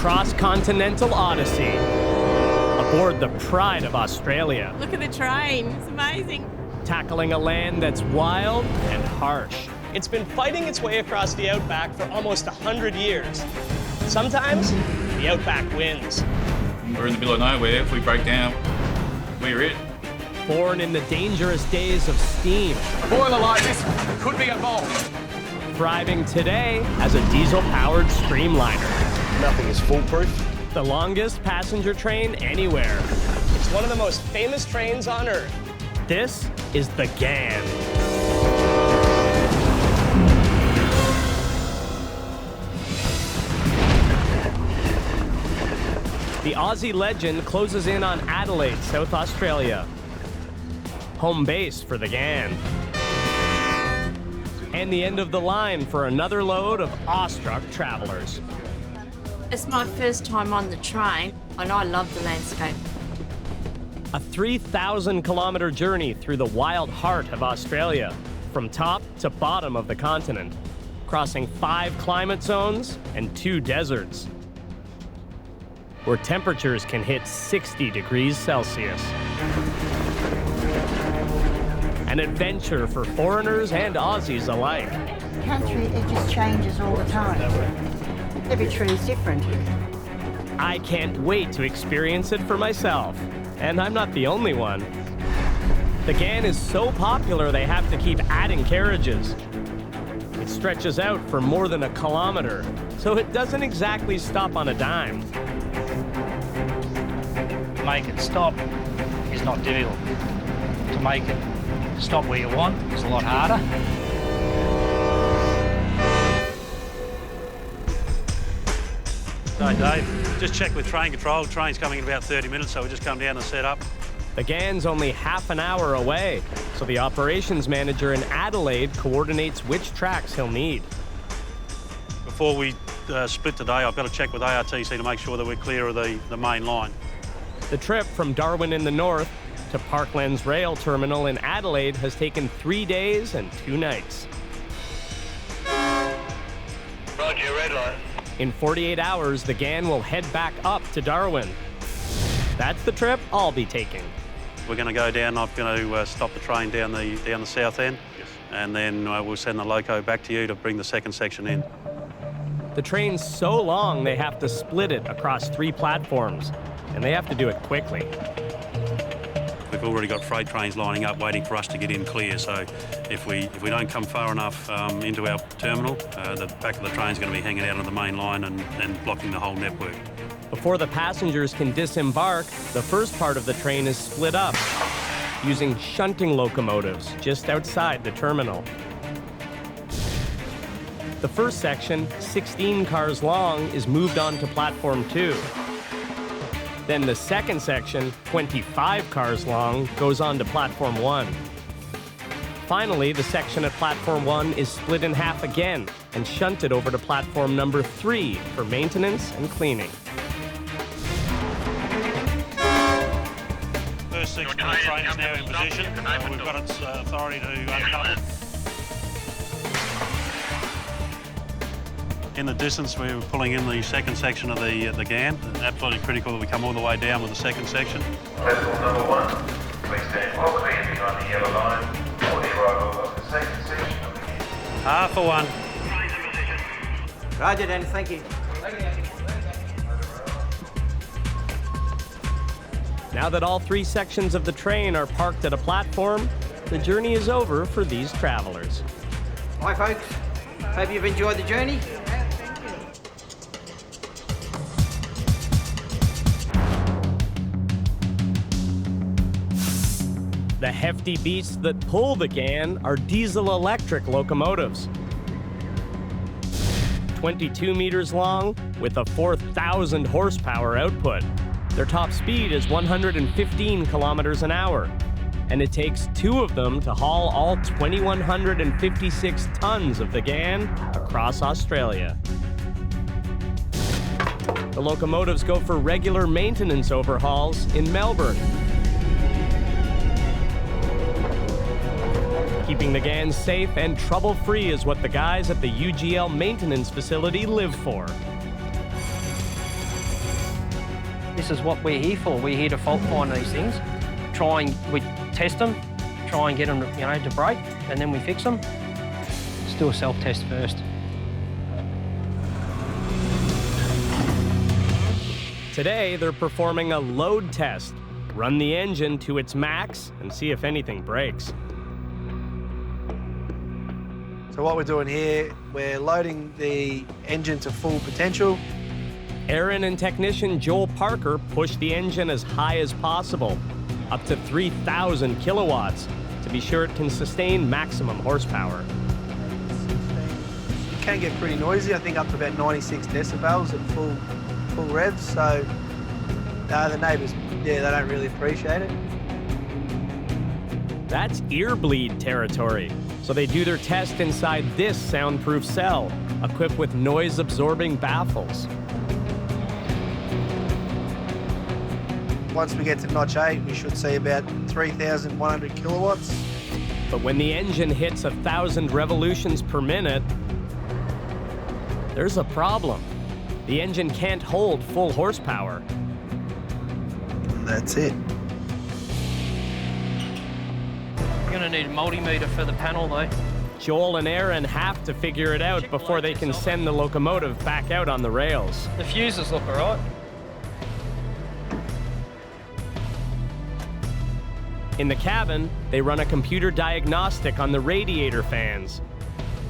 cross-continental odyssey aboard the pride of Australia. Look at the train, it's amazing. Tackling a land that's wild and harsh. It's been fighting its way across the Outback for almost 100 years. Sometimes, the Outback wins. We're in the middle of nowhere. If we break down, we're it. Born in the dangerous days of steam. A boiler like this could be a bomb. Thriving today as a diesel-powered streamliner. Nothing is foolproof. The longest passenger train anywhere. It's one of the most famous trains on Earth. This is the Ghan. The Aussie legend closes in on Adelaide, South Australia. Home base for the Ghan. And the end of the line for another load of awestruck travelers. It's my first time on the train, and I love the landscape. A 3,000-kilometer journey through the wild heart of Australia, from top to bottom of the continent, crossing 5 climate zones and 2 deserts, where temperatures can hit 60 degrees Celsius. An adventure for foreigners and Aussies alike. Country, it just changes all the time. Every tree is different. I can't wait to experience it for myself. And I'm not the only one. The Ghan is so popular they have to keep adding carriages. It stretches out for more than 1 kilometer, so it doesn't exactly stop on a dime. To make it stop is not difficult. To make it stop where you want is a lot harder. Hi Dave, just checked with train control. Train's coming in about 30 minutes, so we just come down and set up. The Ghan's only half an hour away, so the operations manager in Adelaide coordinates which tracks he'll need. Before we split today, I've got to check with ARTC to make sure that we're clear of the main line. The trip from Darwin in the north to Parkland's rail terminal in Adelaide has taken 3 days and 2 nights. Roger, red line. In 48 hours, the Ghan will head back up to Darwin. That's the trip I'll be taking. We're going to go down. I'm going to stop the train down the south end, and then we'll send the loco back to you to bring the second section in. The train's so long they have to split it across 3 platforms, and they have to do it quickly. We've already got freight trains lining up waiting for us to get in clear, so if we don't come far enough into our terminal, the back of the train's going to be hanging out on the main line and blocking the whole network. Before the passengers can disembark, the first part of the train is split up using shunting locomotives just outside the terminal. The first section, 16 cars long, is moved on to platform 2. Then the second section, 25 cars long, goes on to platform 1. Finally, the section at platform 1 is split in half again and shunted over to platform number 3 for maintenance and cleaning. First section of the train is now in position. We've got its authority to uncouple. In the distance, we're pulling in the second section of the Ghan. Absolutely critical that we come all the way down with the second section. Platform number 1, please stand well clear behind the yellow line for the arrival of the second section of the Ghan. Half for 1. Roger, Danny, thank you. Now that all 3 sections of the train are parked at a platform, the journey is over for these travelers. Hi, folks. Hope you've enjoyed the journey. The hefty beasts that pull the Ghan are diesel-electric locomotives. 22 meters long with a 4,000 horsepower output. Their top speed is 115 kilometers an hour, and it takes 2 of them to haul all 2,156 tons of the Ghan across Australia. The locomotives go for regular maintenance overhauls in Melbourne. Keeping the Ghan safe and trouble-free is what the guys at the UGL maintenance facility live for. This is what we're here for. We're here to fault find these things. We test them, try and get them to break, and then we fix them. Let's do a self-test first. Today, they're performing a load test. Run the engine to its max and see if anything breaks. So what we're doing here, we're loading the engine to full potential. Aaron and technician Joel Parker push the engine as high as possible, up to 3,000 kilowatts, to be sure it can sustain maximum horsepower. It can get pretty noisy, I think up to about 96 decibels at full revs, so the neighbours, they don't really appreciate it. That's earbleed territory, so they do their test inside this soundproof cell, equipped with noise-absorbing baffles. Once we get to notch 8, we should see about 3,100 kilowatts. But when the engine hits 1,000 revolutions per minute, there's a problem. The engine can't hold full horsepower. That's it. You're going to need a multimeter for the panel, though. Joel and Aaron have to figure it out before they can send the locomotive back out on the rails. The fuses look all right. In the cabin, they run a computer diagnostic on the radiator fans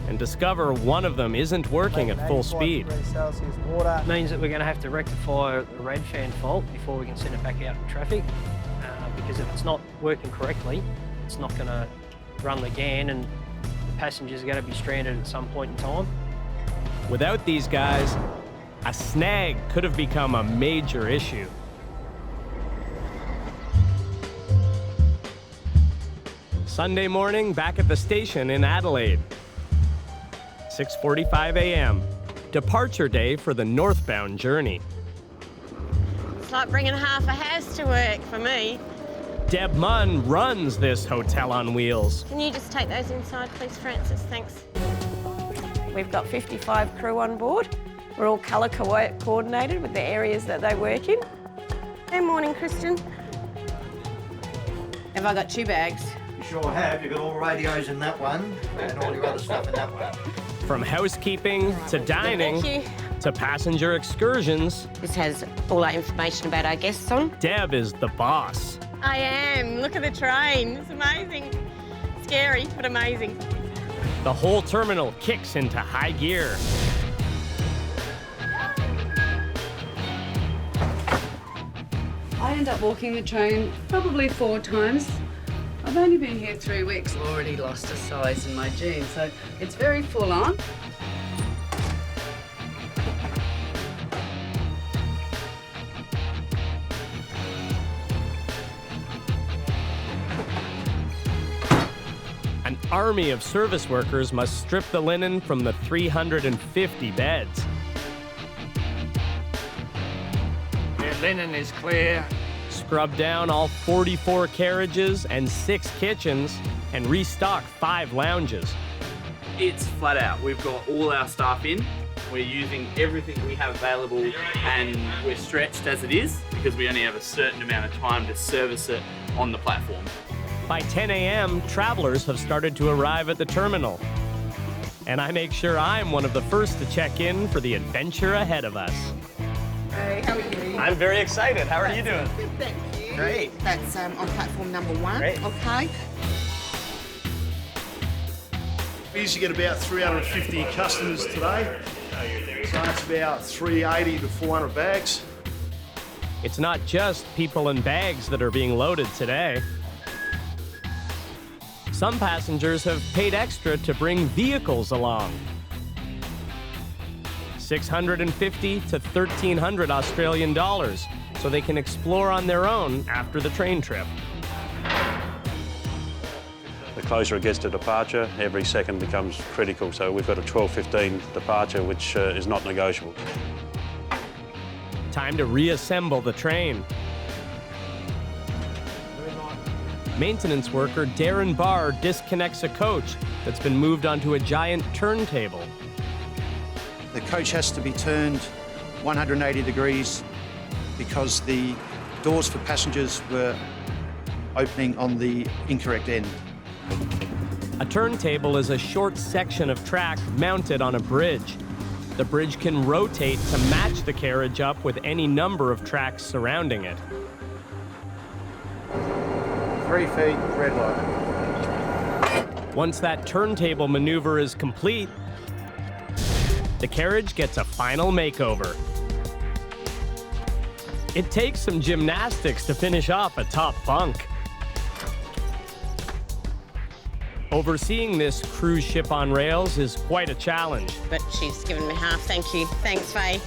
and discover one of them isn't working at full speed. It means that we're going to have to rectify the red fan fault before we can send it back out in traffic, because if it's not working correctly, it's not going to run the Ghan and the passengers are going to be stranded at some point in time. Without these guys, a snag could have become a major issue. Sunday morning, back at the station in Adelaide. 6:45 a.m. Departure day for the northbound journey. It's like bringing half a house to work for me. Deb Munn runs this hotel on wheels. Can you just take those inside, please, Francis? Thanks. We've got 55 crew on board. We're all colour coordinated with the areas that they work in. Good morning, Christian. Have I got 2 bags? You sure have. You've got all the radios in that one and all your other stuff in that one. From housekeeping to dining to passenger excursions. This has all our information about our guests on. Deb is the boss. I am. Look at the train. It's amazing. Scary, but amazing. The whole terminal kicks into high gear. I end up walking the train probably 4 times. I've only been here 3 weeks. I've already lost a size in my jeans, so it's very full on. An army of service workers must strip the linen from the 350 beds. The linen is clear. Scrub down all 44 carriages and 6 kitchens and restock 5 lounges. It's flat out. We've got all our staff in. We're using everything we have available and we're stretched as it is because we only have a certain amount of time to service it on the platform. By 10 a.m., travelers have started to arrive at the terminal. And I make sure I'm one of the first to check in for the adventure ahead of us. Hey, how are you? I'm very excited. How are you doing? Good, thank you. Great. That's on platform number 1. Great. Okay. We usually get about 350 customers today. So that's about 380 to 400 bags. It's not just people and bags that are being loaded today. Some passengers have paid extra to bring vehicles along. 650 to 1,300 Australian dollars, so they can explore on their own after the train trip. The closer it gets to departure, every second becomes critical. So we've got a 12:15 departure, which is not negotiable. Time to reassemble the train. Maintenance worker Darren Barr disconnects a coach that's been moved onto a giant turntable. The coach has to be turned 180 degrees because the doors for passengers were opening on the incorrect end. A turntable is a short section of track mounted on a bridge. The bridge can rotate to match the carriage up with any number of tracks surrounding it. 3 feet, red light. Once that turntable maneuver is complete, the carriage gets a final makeover. It takes some gymnastics to finish off a top bunk. Overseeing this cruise ship on rails is quite a challenge. But she's given me half, thank you. Thanks, Faye.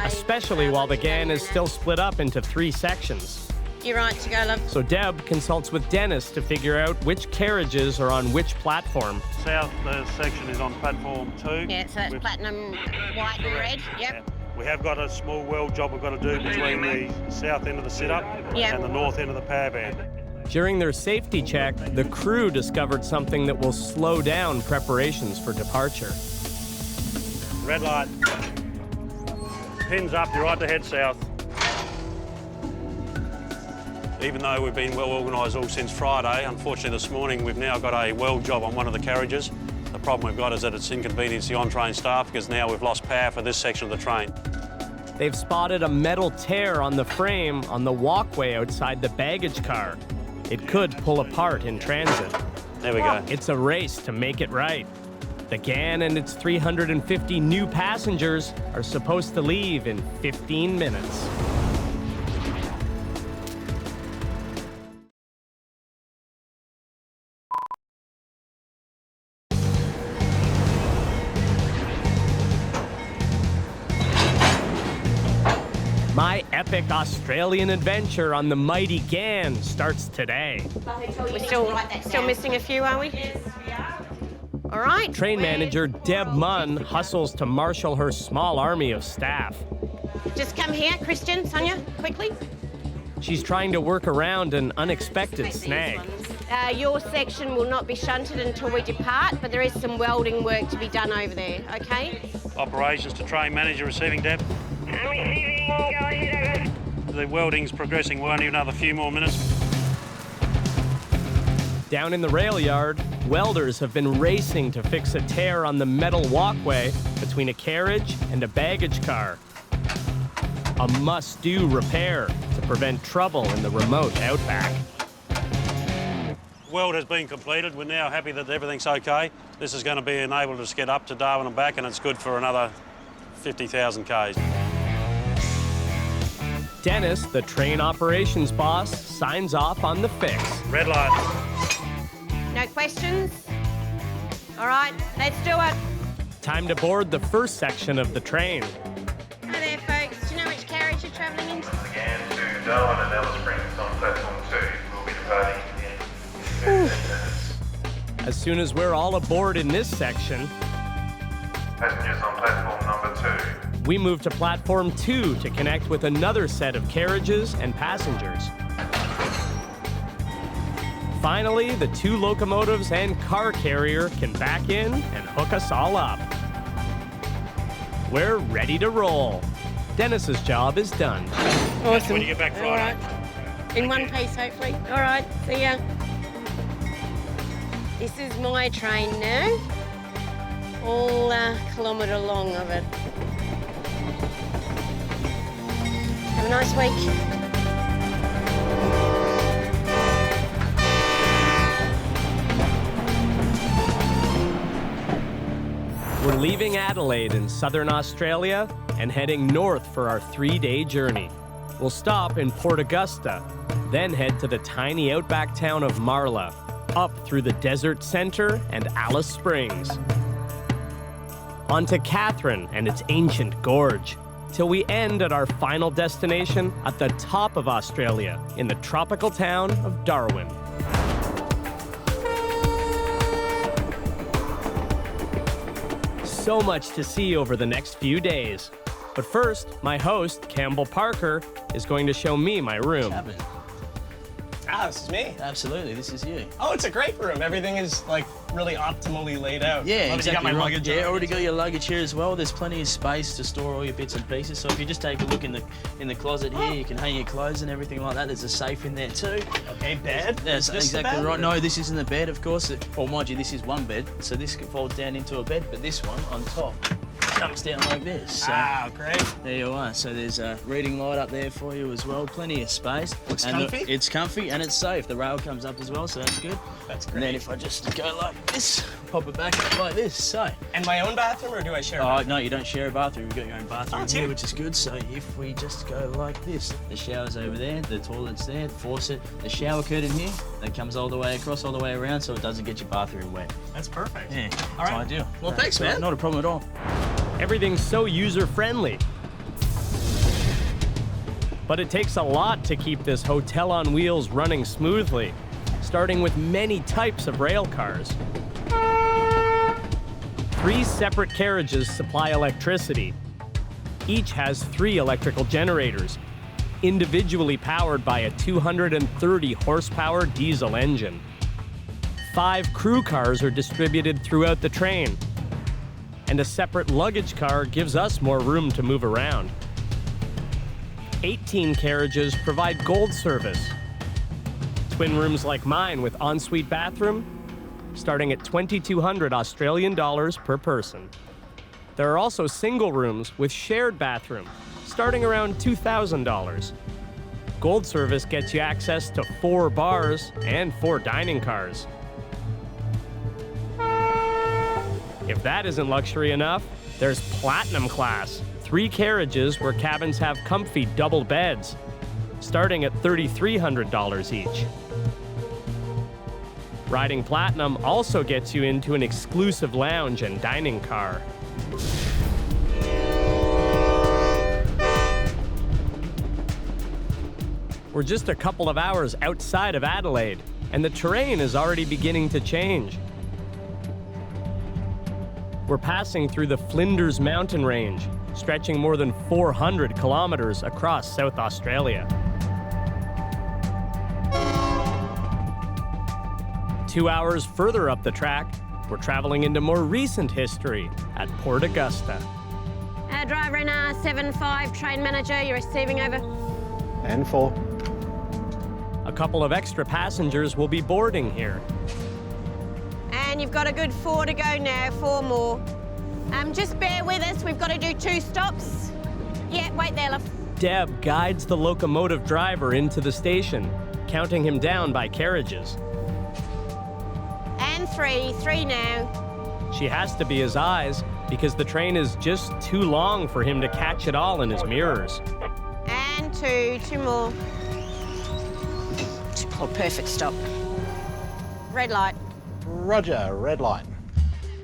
Especially while the Ghan is still split up into 3 sections. You're right to go, love. So Deb consults with Dennis to figure out which carriages are on which platform. South section is on platform 2. Yeah, so that's platinum, white and red, yep. We have got a small weld job we've got to do between the south end of the sit-up and the north end of the power band. During their safety check, the crew discovered something that will slow down preparations for departure. Red light. Pins up, you're right to head south. Even though we've been well organised all since Friday, unfortunately this morning we've now got a weld job on one of the carriages. The problem we've got is that it's inconvenienced the on-train staff because now we've lost power for this section of the train. They've spotted a metal tear on the frame on the walkway outside the baggage car. It could pull apart in transit. There we go. It's a race to make it right. The Ghan and its 350 new passengers are supposed to leave in 15 minutes. My epic Australian adventure on the mighty Ghan starts today. We're still missing a few, are we? Yes, we are. All right. Train manager Deb Munn hustles to marshal her small army of staff. Just come here, Christian, Sonia, quickly. She's trying to work around an unexpected snag. Your section will not be shunted until we depart, but there is some welding work to be done over there, okay? Operations to train manager receiving, Deb. I'm receiving, go ahead, over. The welding's progressing, won't even another few more minutes. Down in the rail yard, welders have been racing to fix a tear on the metal walkway between a carriage and a baggage car. A must-do repair to prevent trouble in the remote Outback. Weld has been completed. We're now happy that everything's okay. This is going to be enabled us to get up to Darwin and back, and it's good for another 50,000 Ks. Dennis, the train operations boss, signs off on the fix. Red light. No questions? All right, let's do it. Time to board the first section of the train. Hi there, folks. Do you know which carriage you're travelling in? Again to Darwin and Alice Springs on platform 2. We'll be departing in 15 minutes. As soon as we're all aboard in this section, Passengers on platform number 2. we move to platform 2 to connect with another set of carriages and passengers. Finally, the 2 locomotives and car carrier can back in and hook us all up. We're ready to roll. Dennis's job is done. Awesome. When you get back Friday. All right. In one piece, hopefully. All right, see ya. This is my train now. All kilometre long of it. Have a nice week. We're leaving Adelaide in southern Australia and heading north for our 3-day journey. We'll stop in Port Augusta, then head to the tiny outback town of Marla, up through the desert center and Alice Springs. On to Katherine and its ancient gorge, till we end at our final destination at the top of Australia in the tropical town of Darwin. So much to see over the next few days. But first, my host, Campbell Parker, is going to show me my room. Ah, this is me. Absolutely, this is you. Oh, it's a great room. Everything is like really optimally laid out. Yeah, Love it. exactly. You got my right. luggage. Yeah, already already got your luggage here as well. There's plenty of space to store all your bits and pieces. So if you just take a look in the closet here, you can hang your clothes and everything like that. There's a safe in there too. Okay, bed. That's Is this the exactly bed, right. or- No, this isn't the bed, of course. Well, mind you, this is one bed, so this folds down into a bed, but this one on top comes down like this. So great. there you are. So there's a reading light up there for you as well. Plenty of space. Looks And comfy? it's comfy and it's safe. The rail comes up as well, so that's good. That's great. And then if I just go like this, pop it back up like this. So. And my own bathroom, or do I share? a Oh, bathroom? no, you don't share a bathroom. You've got your own bathroom it's here, here. which is good. So if we just go like this, the shower's over there, the toilet's there, the faucet, the shower curtain here, that comes all the way across, all the way around, so it doesn't get your bathroom wet. That's perfect. Yeah, All it's right. ideal. Well, thanks, So, man. Not a problem at all. Everything's so user-friendly. But it takes a lot to keep this hotel on wheels running smoothly, starting with many types of rail cars. 3 separate carriages supply electricity. Each has 3 electrical generators, individually powered by a 230 horsepower diesel engine. 5 crew cars are distributed throughout the train, and a separate luggage car gives us more room to move around. 18 carriages provide gold service. Twin rooms like mine with ensuite bathroom, starting at 2,200 Australian dollars per person. There are also single rooms with shared bathroom, starting around $2,000. Gold service gets you access to 4 bars and 4 dining cars. If that isn't luxury enough, there's Platinum Class, 3 carriages where cabins have comfy double beds, starting at $3,300 each. Riding Platinum also gets you into an exclusive lounge and dining car. We're just a couple of hours outside of Adelaide, and the terrain is already beginning to change. We're passing through the Flinders Mountain Range, stretching more than 400 kilometers across South Australia. 2 hours further up the track, we're traveling into more recent history at Port Augusta. Driver in R75, train manager, you're receiving over. And 4. A couple of extra passengers will be boarding here. And you've got a good 4 to go now, 4 more. Just bear with us, we've got to do 2 stops. Yeah, wait there, love. Deb guides the locomotive driver into the station, counting him down by carriages. And 3 now. She has to be his eyes because the train is just too long for him to catch it all in his mirrors. And 2 more. Oh, perfect stop. Red light. Roger, red light.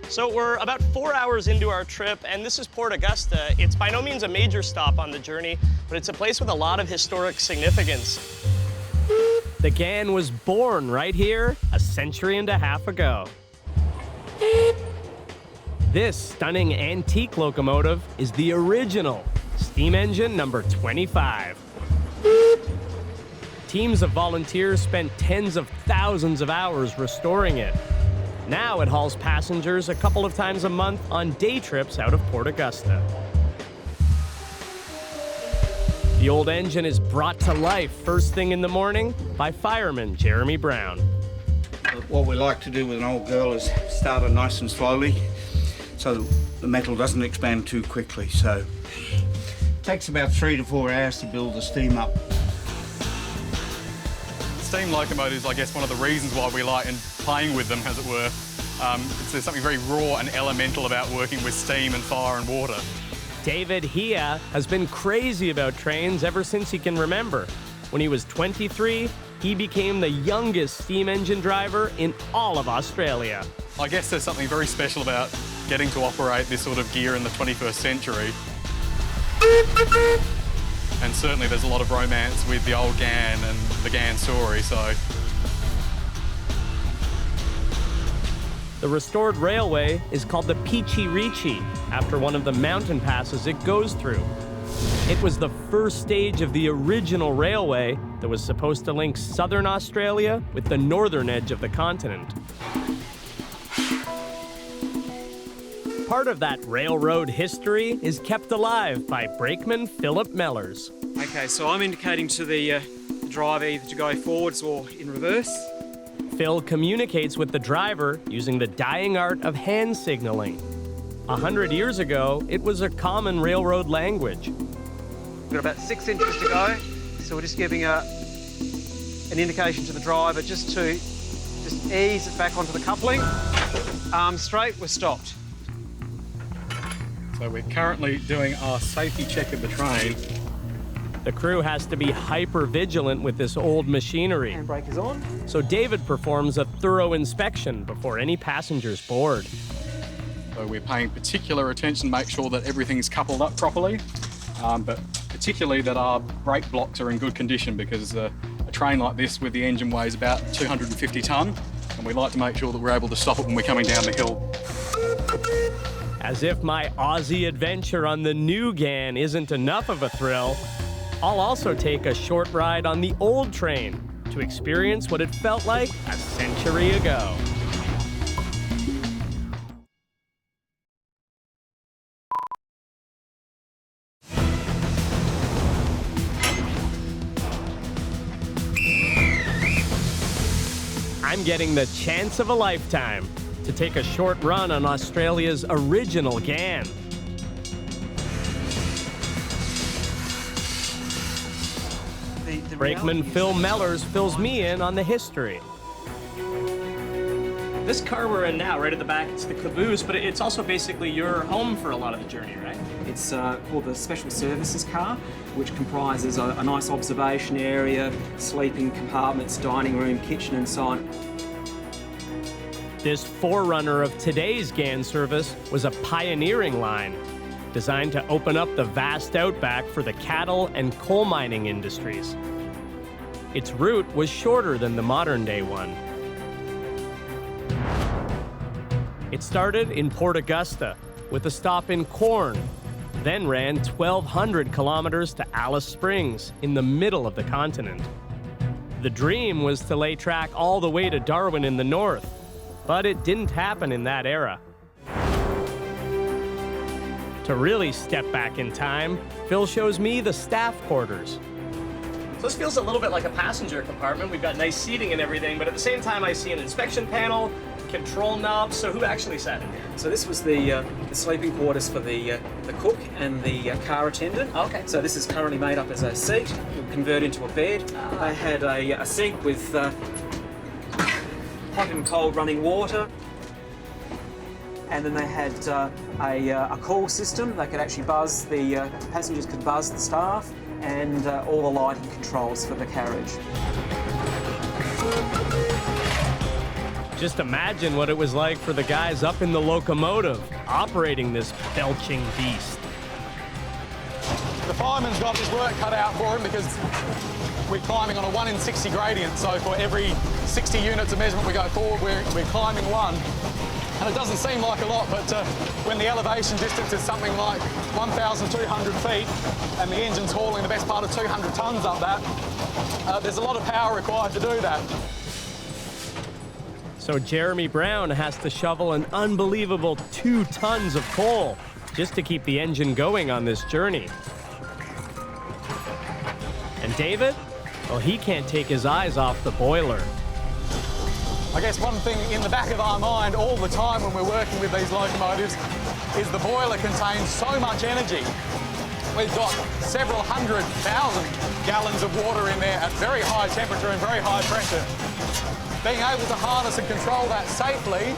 So we're about 4 hours into our trip, and this is Port Augusta. It's by no means a major stop on the journey, but it's a place with a lot of historic significance. The Ghan was born right here a century and a half ago. This stunning antique locomotive is the original steam engine number 25. Teams of volunteers spent tens of thousands of hours restoring it. Now it hauls passengers a couple of times a month on day trips out of Port Augusta. The old engine is brought to life first thing in the morning by fireman Jeremy Brown. What we like to do with an old girl is start her nice and slowly so the metal doesn't expand too quickly. So it takes about 3 to 4 hours to build the steam up. Steam locomotives, I guess, one of the reasons why we like and playing with them, as it were. There's something very raw and elemental about working with steam and fire and water. David Hia has been crazy about trains ever since he can remember. When he was 23, he became the youngest steam engine driver in all of Australia. I guess there's something very special about getting to operate this sort of gear in the 21st century. And certainly there's a lot of romance with the old Ghan and the Ghan story, so. The restored railway is called the Pichi Pichi, after one of the mountain passes it goes through. It was the first stage of the original railway that was supposed to link southern Australia with the northern edge of the continent. Part of that railroad history is kept alive by brakeman Philip Mellors. Okay, so I'm indicating to the driver either to go forwards or in reverse. Phil communicates with the driver using the dying art of hand signaling. 100 years ago, it was a common railroad language. We've got about 6 inches to go, so we're just giving an indication to the driver just to ease it back onto the coupling. Arms straight, we're stopped. So we're currently doing our safety check of the train. The crew has to be hyper-vigilant with this old machinery. Handbrake is on. So David performs a thorough inspection before any passengers board. So we're paying particular attention to make sure that everything's coupled up properly, but particularly that our brake blocks are in good condition, because a train like this with the engine weighs about 250 tonne, and we like to make sure that we're able to stop it when we're coming down the hill. As if my Aussie adventure on the new Ghan isn't enough of a thrill, I'll also take a short ride on the old train to experience what it felt like a century ago. I'm getting the chance of a lifetime to take a short run on Australia's original Ghan. Brakeman Phil Mellors fills me in on the history. This car we're in now, right at the back, it's the caboose, but it's also basically your home for a lot of the journey, right? It's called the Special Services car, which comprises a nice observation area, sleeping compartments, dining room, kitchen and so on. This forerunner of today's Ghan service was a pioneering line designed to open up the vast outback for the cattle and coal mining industries. Its route was shorter than the modern-day one. It started in Port Augusta with a stop in Corn, then ran 1,200 kilometers to Alice Springs in the middle of the continent. The dream was to lay track all the way to Darwin in the north, but it didn't happen in that era. To really step back in time, Phil shows me the staff quarters. So this feels a little bit like a passenger compartment. We've got nice seating and everything, but at the same time I see an inspection panel, control knobs. So who actually sat in here? So this was the sleeping quarters for the cook and the car attendant. Okay. So this is currently made up as a seat. We'll convert into a bed. They had a sink with hot and cold running water. And then they had a call system. They could actually buzz, the passengers could buzz the staff, and all the lighting controls for the carriage. Just imagine what it was like for the guys up in the locomotive, operating this belching beast. The fireman's got his work cut out for him because we're climbing on a 1 in 60 gradient, so for every 60 units of measurement we go forward, we're climbing one. And it doesn't seem like a lot, but when the elevation distance is something like 1,200 feet and the engine's hauling the best part of 200 tonnes up that, there's a lot of power required to do that. So Jeremy Brown has to shovel an unbelievable 2 tons of coal just to keep the engine going on this journey. And David? Well, he can't take his eyes off the boiler. I guess one thing in the back of our mind all the time when we're working with these locomotives is the boiler contains so much energy. We've got several 100,000 gallons of water in there at very high temperature and very high pressure. Being able to harness and control that safely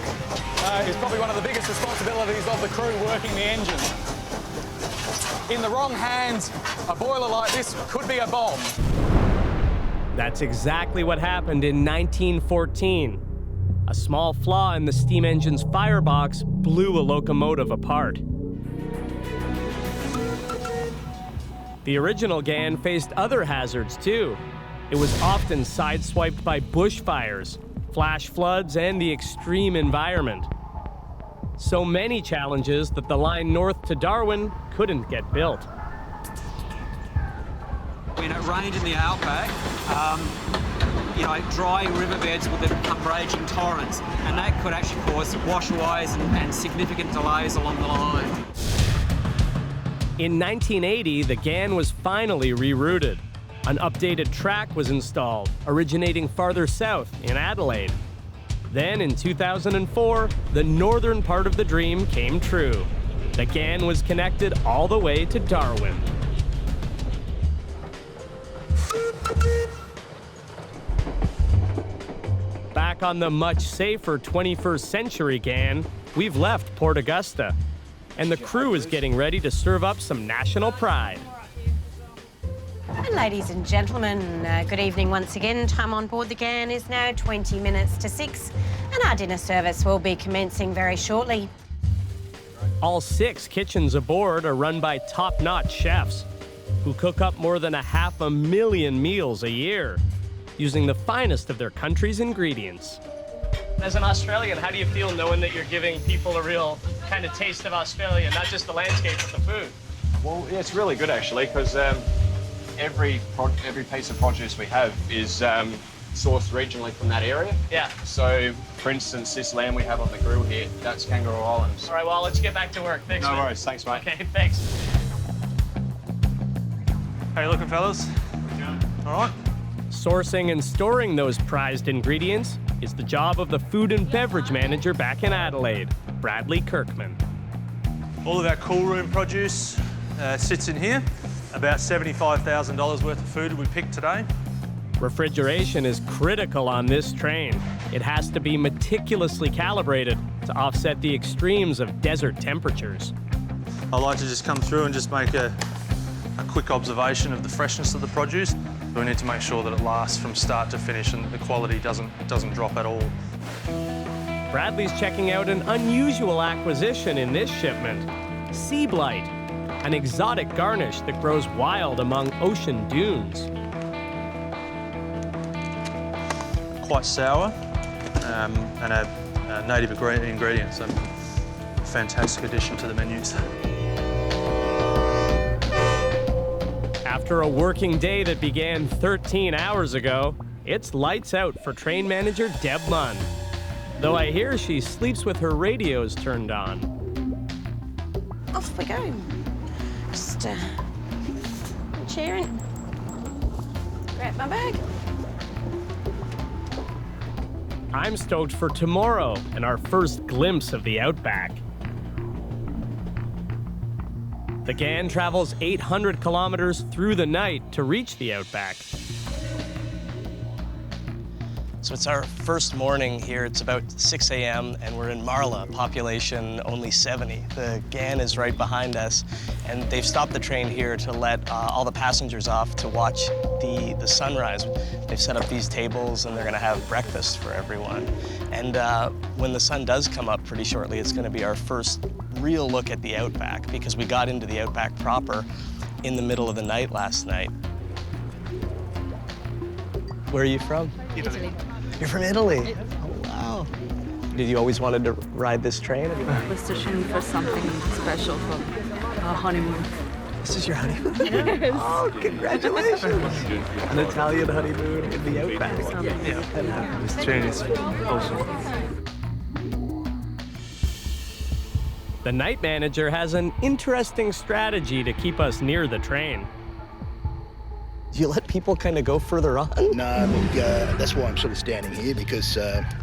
is probably one of the biggest responsibilities of the crew working the engine. In the wrong hands, a boiler like this could be a bomb. That's exactly what happened in 1914. A small flaw in the steam engine's firebox blew a locomotive apart. The original Ghan faced other hazards too. It was often sideswiped by bushfires, flash floods, and the extreme environment. So many challenges that the line north to Darwin couldn't get built. When it rained in the Outback, you know, dry riverbeds would then become raging torrents, and that could actually cause washaways and significant delays along the line. In 1980, the Ghan was finally rerouted. An updated track was installed, originating farther south in Adelaide. Then in 2004, the northern part of the dream came true. The Ghan was connected all the way to Darwin. Back on the much safer 21st century Ghan, we've left Port Augusta, and the crew is getting ready to serve up some national pride. And ladies and gentlemen, good evening once again. Time on board the Ghan is now 20 minutes to 6, and our dinner service will be commencing very shortly. All 6 kitchens aboard are run by top-notch chefs who cook up more than 500,000 meals a year, using the finest of their country's ingredients. As an Australian, how do you feel knowing that you're giving people a real kind of taste of Australia, not just the landscape, but the food? Well, yeah, it's really good actually, because every piece of produce we have is sourced regionally from that area. Yeah. So, for instance, this lamb we have on the grill here, that's Kangaroo Islands. All right, well, let's get back to work. Thanks, No man. worries, thanks, mate. Okay, thanks. How you looking, fellas? All right. Sourcing and storing those prized ingredients is the job of the food and beverage manager back in Adelaide, Bradley Kirkman. All of our cool room produce sits in here. About $75,000 worth of food we picked today. Refrigeration is critical on this train. It has to be meticulously calibrated to offset the extremes of desert temperatures. I like to just come through and just make a quick observation of the freshness of the produce. We need to make sure that it lasts from start to finish and the quality doesn't drop at all. Bradley's checking out an unusual acquisition in this shipment, sea blight, an exotic garnish that grows wild among ocean dunes. Quite sour and a native ingredient, so fantastic addition to the menus. After a working day that began 13 hours ago, it's lights out for train manager Deb Munn. Though I hear she sleeps with her radios turned on. Off we go. Just chair and grab my bag. I'm stoked for tomorrow and our first glimpse of the Outback. The Ghan travels 800 kilometers through the night to reach the Outback. So it's our first morning here. It's about 6 a.m. and we're in Marla, population only 70. The Ghan is right behind us, and they've stopped the train here to let all the passengers off to watch the sunrise. They've set up these tables and they're gonna have breakfast for everyone. And when the sun does come up pretty shortly, it's gonna be our first real look at the Outback, because we got into the Outback proper in the middle of the night last night. Where are you from? Italy. You're from Italy? Oh, wow. Did you always wanted to ride this train? I was searching for something special for our honeymoon. This is your honeymoon? Yes. Oh, congratulations. An Italian honeymoon in the Outback. Yeah. This train is awesome. The night manager has an interesting strategy to keep us near the train. Do you let people kind of go further on? No, look, that's why I'm sort of standing here, because,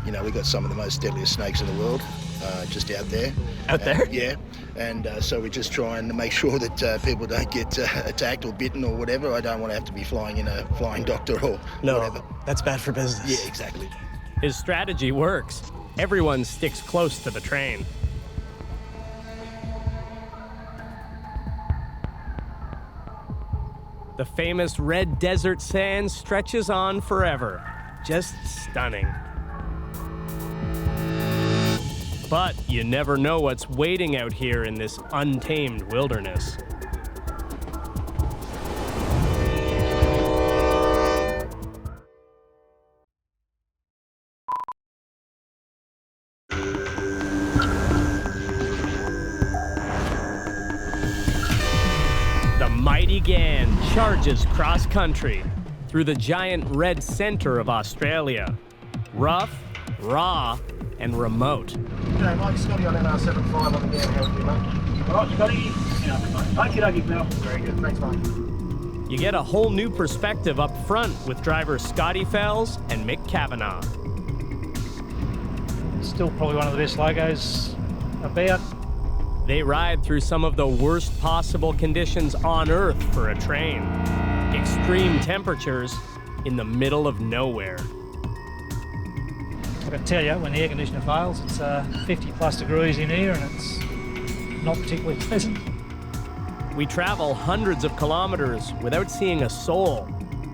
you know, we've got some of the most deadliest snakes in the world just out there. Out there? Yeah, and so we're just trying to make sure that people don't get attacked or bitten or whatever. I don't want to have to be flying in a flying doctor or whatever. That's bad for business. Yeah, exactly. His strategy works. Everyone sticks close to the train. The famous red desert sand stretches on forever. Just stunning. But you never know what's waiting out here in this untamed wilderness. The mighty Ghan charges cross-country through the giant red center of Australia. Rough, raw, and remote. Okay, Mike Scotty on NR75 on the Ghan. How are you, mate? All right, Scotty. Okie pal. Very good. Thanks, mate. You get a whole new perspective up front with drivers Scotty Fells and Mick Kavanagh. Still probably one of the best logos about. They ride through some of the worst possible conditions on Earth for a train. Extreme temperatures in the middle of nowhere. I can tell you, when the air conditioner fails, it's 50 plus degrees in here and it's not particularly pleasant. We travel hundreds of kilometers without seeing a soul.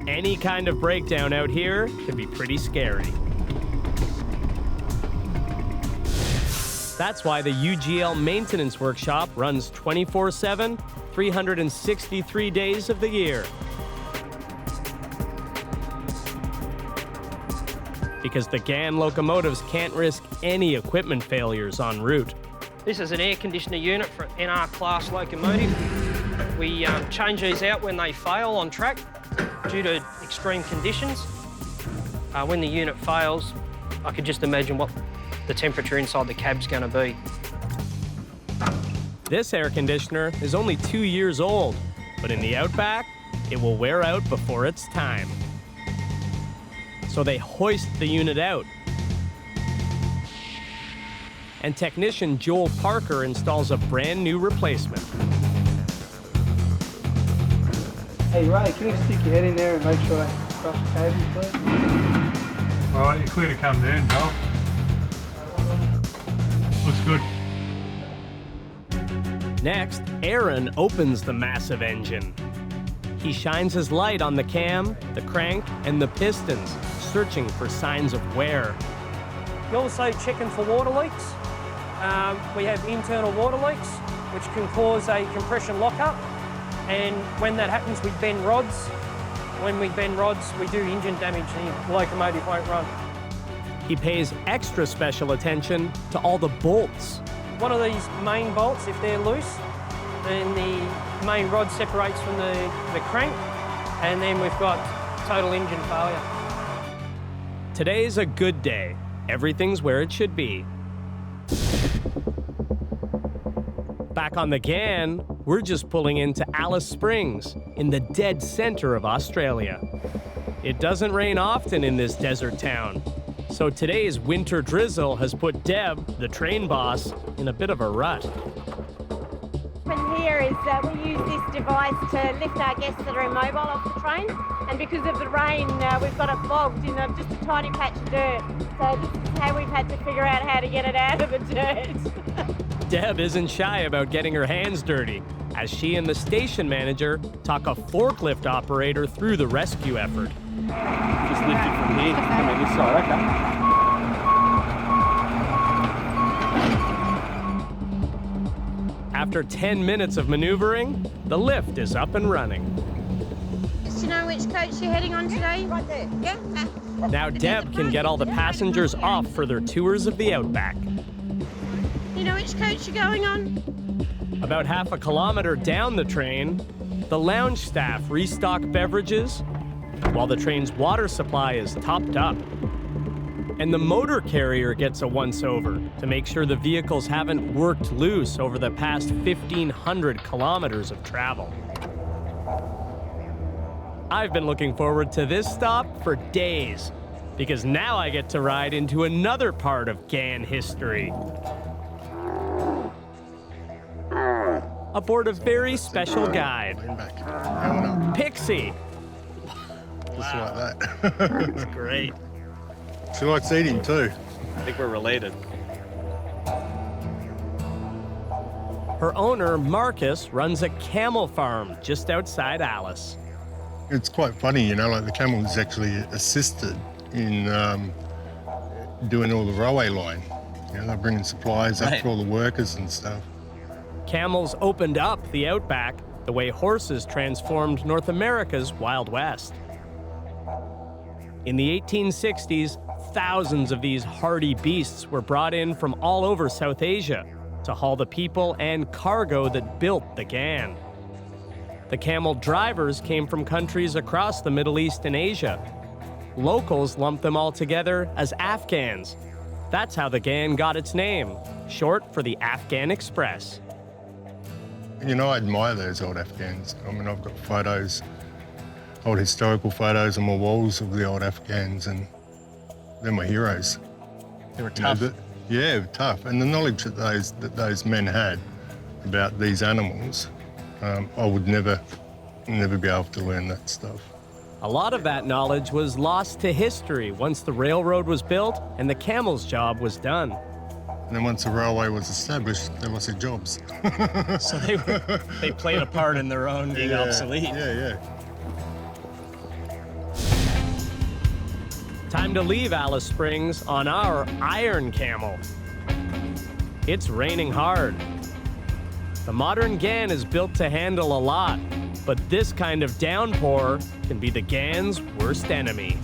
Any kind of breakdown out here can be pretty scary. That's why the UGL Maintenance Workshop runs 24/7, 363 days of the year. Because the Ghan locomotives can't risk any equipment failures en route. This is an air conditioner unit for an NR class locomotive. We change these out when they fail on track due to extreme conditions. When the unit fails, I could just imagine what the temperature inside the cab's going to be. This air conditioner is only 2 years old, but in the Outback, it will wear out before its time. So they hoist the unit out. And technician Joel Parker installs a brand new replacement. Hey Ray, can you stick your head in there and make sure I crush the cables, please? All right, you're clear to come down, Joel. Looks good. Next, Aaron opens the massive engine. He shines his light on the cam, the crank, and the pistons, searching for signs of wear. You're also checking for water leaks. We have internal water leaks, which can cause a compression lockup. And when that happens, we bend rods. When we bend rods, we do engine damage and the locomotive won't run. He pays extra special attention to all the bolts. One of these main bolts, if they're loose, then the main rod separates from the crank, and then we've got total engine failure. Today's a good day. Everything's where it should be. Back on the Ghan, we're just pulling into Alice Springs, in the dead center of Australia. It doesn't rain often in this desert town, so today's winter drizzle has put Deb, the train boss, in a bit of a rut. What happened here is that we use this device to lift our guests that are immobile off the train, and because of the rain, we've got it bogged in just a tiny patch of dirt. So this is how we've had to figure out how to get it out of the dirt. Deb isn't shy about getting her hands dirty, as she and the station manager talk a forklift operator through the rescue effort. Just lift it from here, come in this side, okay. After 10 minutes of maneuvering, the lift is up and running. Do you know which coach you're heading on today? Right there. Yeah? Now Deb can get all the passengers off for their tours of the Outback. You know which coach you're going on? About half a kilometer down the train, the lounge staff restock beverages while the train's water supply is topped up. And the motor carrier gets a once-over to make sure the vehicles haven't worked loose over the past 1,500 kilometers of travel. I've been looking forward to this stop for days, because now I get to ride into another part of Ghan history. Aboard a very special guide, Pixie. Just like that. It's great. She likes eating too. I think we're related. Her owner, Marcus, runs a camel farm just outside Alice. It's quite funny, you know, like the camel is actually assisted in doing all the railway line. You know, they're bringing supplies up to all the workers and stuff. Camels opened up the Outback the way horses transformed North America's Wild West. In the 1860s, thousands of these hardy beasts were brought in from all over South Asia to haul the people and cargo that built the Ghan. The Camel drivers came from countries across the Middle East and Asia. Locals lumped them all together as Afghans. That's how the Ghan got its name, short for the Afghan Express. You know, I admire those old Afghans. I mean, I've got photos, old historical photos on my walls of the old Afghans, and they're my heroes. They were tough. Yeah, tough. And the knowledge that those men had about these animals, I would never be able to learn that stuff. A lot of that knowledge was lost to history once the railroad was built and the camel's job was done. And then once the railway was established, they lost their jobs. So they played a part in their own being obsolete. Yeah. Time to leave Alice Springs on our Iron Camel. It's raining hard. The modern Ghan is built to handle a lot, but this kind of downpour can be the Ghan's worst enemy.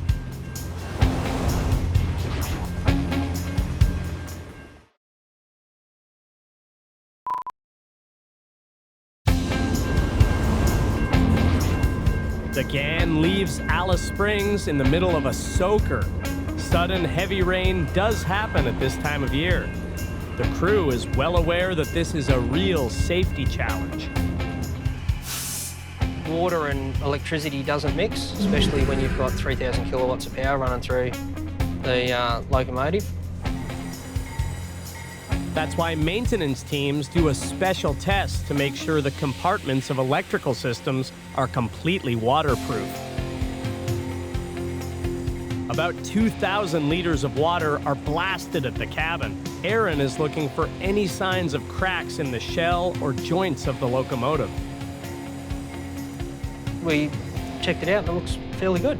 The Ghan leaves Alice Springs in the middle of a soaker. Sudden heavy rain does happen at this time of year. The crew is well aware that this is a real safety challenge. Water and electricity doesn't mix, especially when you've got 3,000 kilowatts of power running through the locomotive. That's why maintenance teams do a special test to make sure the compartments of electrical systems are completely waterproof. About 2,000 liters of water are blasted at the cabin. Aaron is looking for any signs of cracks in the shell or joints of the locomotive. We checked it out and it looks fairly good.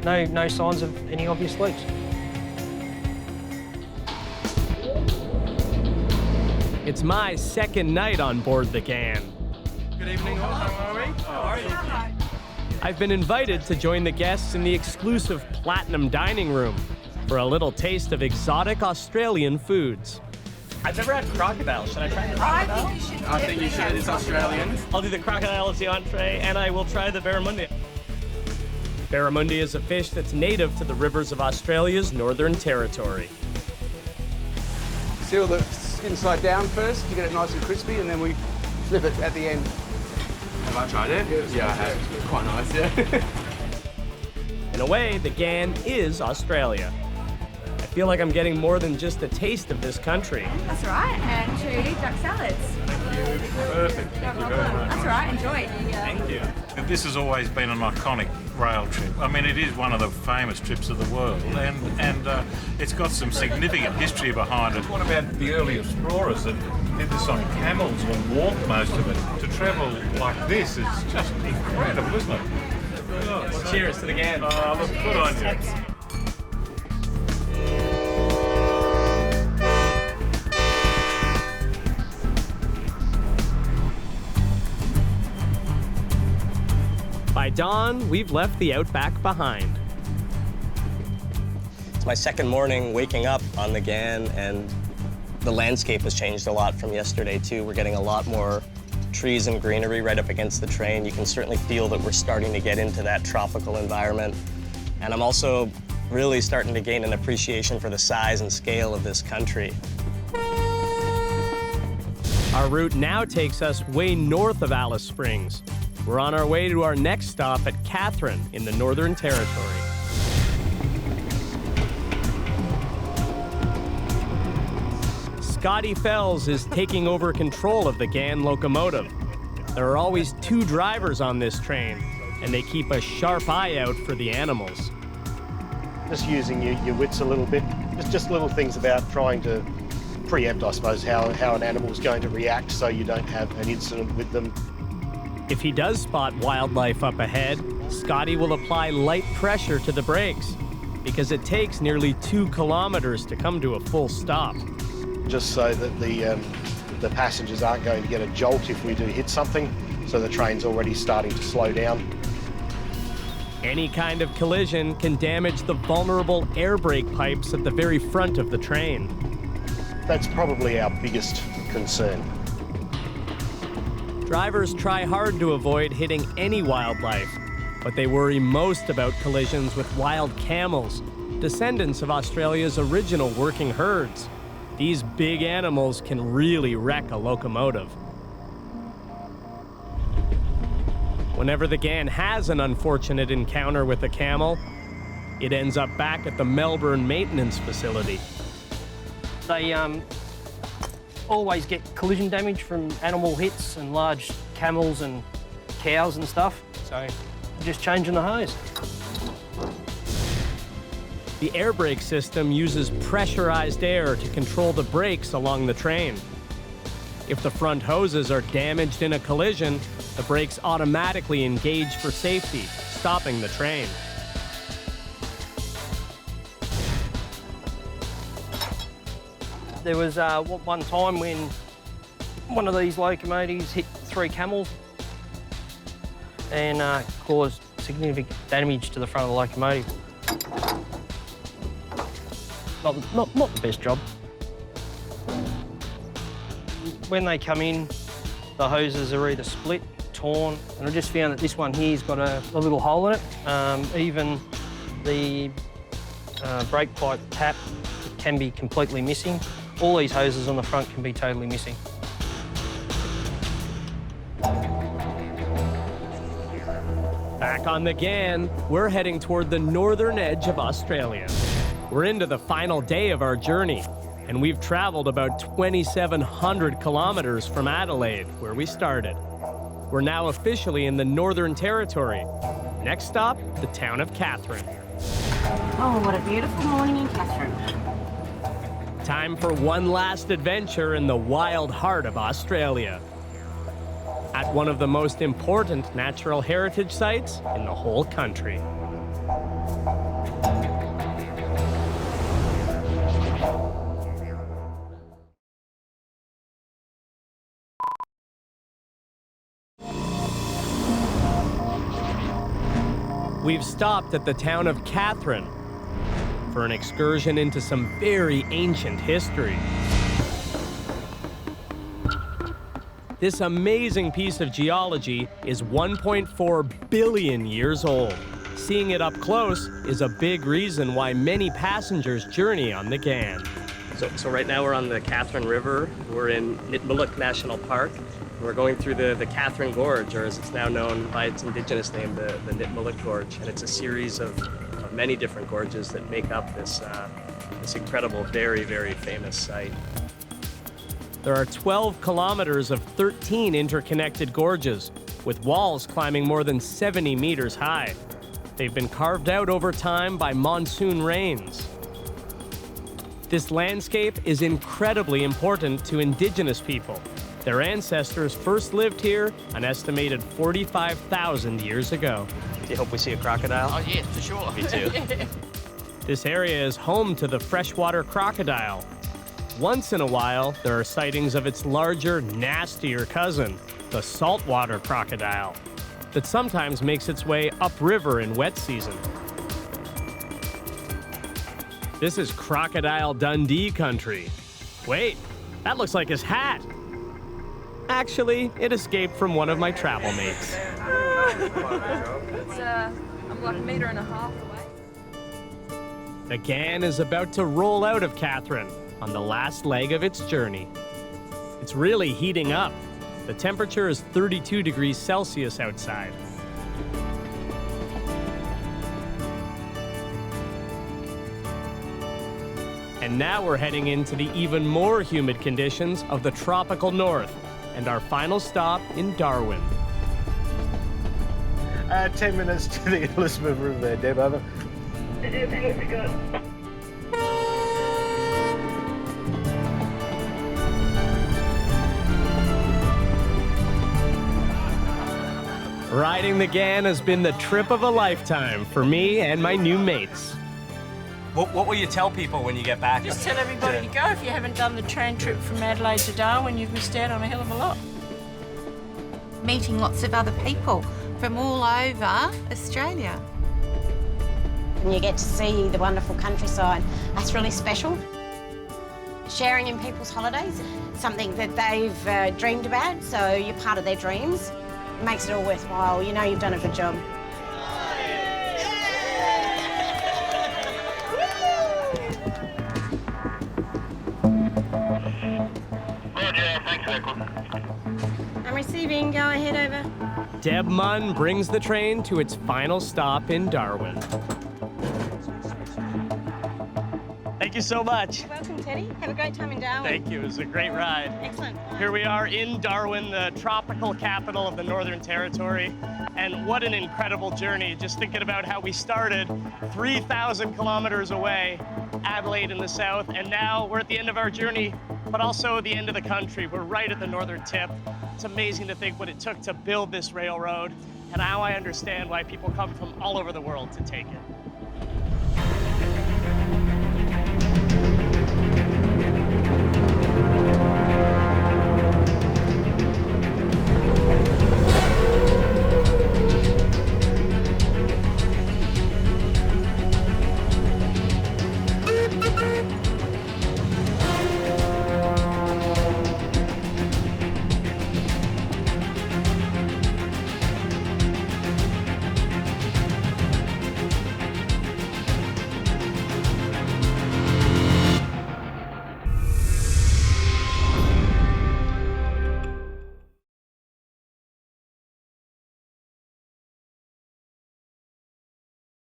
No signs of any obvious leaks. It's my second night on board the Ghan. Good evening all, how are we? How are you? I've been invited to join the guests in the exclusive Platinum Dining Room for a little taste of exotic Australian foods. I've never had crocodile. Should I try the crocodile? I think you should. It's Australian. I'll do the crocodile as the entree, and I will try the barramundi. Barramundi is a fish that's native to the rivers of Australia's Northern Territory. Seal the skin side down first to get it nice and crispy, and then we flip it at the end. Have I tried it? Yeah, I have. It's quite nice, yeah. In a way, the Ghan is Australia. I feel like I'm getting more than just a taste of this country. That's right, and 2 duck salads. Perfect. Thank you very much. That's right, enjoy. Thank you. This has always been an iconic rail trip. I mean, it is one of the famous trips of the world, and it's got some significant history behind it. What about the early explorers that did this on camels or walked most of it? To travel like this is just incredible, isn't it? Well, cheers to the Ghan. Look, good on you. By dawn, we've left the Outback behind. It's my second morning waking up on the Ghan, and the landscape has changed a lot from yesterday, too. We're getting a lot more trees and greenery right up against the train. You can certainly feel that we're starting to get into that tropical environment. And I'm also really starting to gain an appreciation for the size and scale of this country. Our route now takes us way north of Alice Springs. We're on our way to our next stop at Katherine in the Northern Territory. Scotty Fells is taking over control of the Ghan locomotive. There are always 2 drivers on this train, and they keep a sharp eye out for the animals. Just using your wits a little bit, just little things about trying to preempt, I suppose, how an animal is going to react so you don't have an incident with them. If he does spot wildlife up ahead, Scotty will apply light pressure to the brakes because it takes nearly 2 kilometers to come to a full stop. Just so that the passengers aren't going to get a jolt if we do hit something, so the train's already starting to slow down. Any kind of collision can damage the vulnerable air brake pipes at the very front of the train. That's probably our biggest concern. Drivers try hard to avoid hitting any wildlife, but they worry most about collisions with wild camels, descendants of Australia's original working herds. These big animals can really wreck a locomotive. Whenever the Ghan has an unfortunate encounter with a camel, it ends up back at the Melbourne maintenance facility. They always get collision damage from animal hits and large camels and cows and stuff, so just changing the hose. The air brake system uses pressurized air to control the brakes along the train. If the front hoses are damaged in a collision, the brakes automatically engage for safety, stopping the train. There was one time when one of these locomotives hit 3 camels and caused significant damage to the front of the locomotive. Not the best job. When they come in, the hoses are either split, torn, and I just found that this one here's got a little hole in it. Even the brake pipe tap can be completely missing. All these hoses on the front can be totally missing. Back on the Ghan, we're heading toward the northern edge of Australia. We're into the final day of our journey, and we've traveled about 2,700 kilometers from Adelaide, where we started. We're now officially in the Northern Territory. Next stop, the town of Katherine. Oh, what a beautiful morning in Katherine. Time for one last adventure in the wild heart of Australia. At one of the most important natural heritage sites in the whole country. We've stopped at the town of Katherine for an excursion into some very ancient history. This amazing piece of geology is 1.4 billion years old. Seeing it up close is a big reason why many passengers journey on the Ghan. So right now we're on the Katherine River. We're in Nitmiluk National Park. We're going through the Katherine Gorge, or as it's now known by its indigenous name, the Nitmiluk Gorge. And it's a series of many different gorges that make up this incredible, very, very famous site. There are 12 kilometers of 13 interconnected gorges, with walls climbing more than 70 meters high. They've been carved out over time by monsoon rains. This landscape is incredibly important to Indigenous people. Their ancestors first lived here an estimated 45,000 years ago. Do you hope we see a crocodile? Oh, yeah, for sure. Me too. This area is home to the freshwater crocodile. Once in a while, there are sightings of its larger, nastier cousin, the saltwater crocodile, that sometimes makes its way upriver in wet season. This is Crocodile Dundee country. Wait, that looks like his hat. Actually, it escaped from one of my travel mates. I'm like 1.5 meters away. The Ghan is about to roll out of Katherine on the last leg of its journey. It's really heating up. The temperature is 32 degrees Celsius outside. And now we're heading into the even more humid conditions of the tropical north, and our final stop in Darwin. 10 minutes to the Elizabeth River there, Deb, over. Riding the Ghan has been the trip of a lifetime for me and my new mates. What will you tell people when you get back? Just tell everybody to go. If you haven't done the train trip from Adelaide to Darwin, you've missed out on a hell of a lot. Meeting lots of other people from all over Australia. And you get to see the wonderful countryside. That's really special. sharing in people's holidays, something that they've dreamed about, so you're part of their dreams. It makes it all worthwhile. You know you've done a good job. I'm receiving. Go ahead, over. Deb Munn brings the train to its final stop in Darwin. Thank you so much. You're welcome, Teddy. Have a great time in Darwin. Thank you. It was a great ride. Excellent. Here we are in Darwin, the tropical capital of the Northern Territory. And what an incredible journey. Just thinking about how we started 3,000 kilometers away, Adelaide in the south, and now we're at the end of our journey, but also the end of the country. We're right at the northern tip. It's amazing to think what it took to build this railroad, and now I understand why people come from all over the world to take it.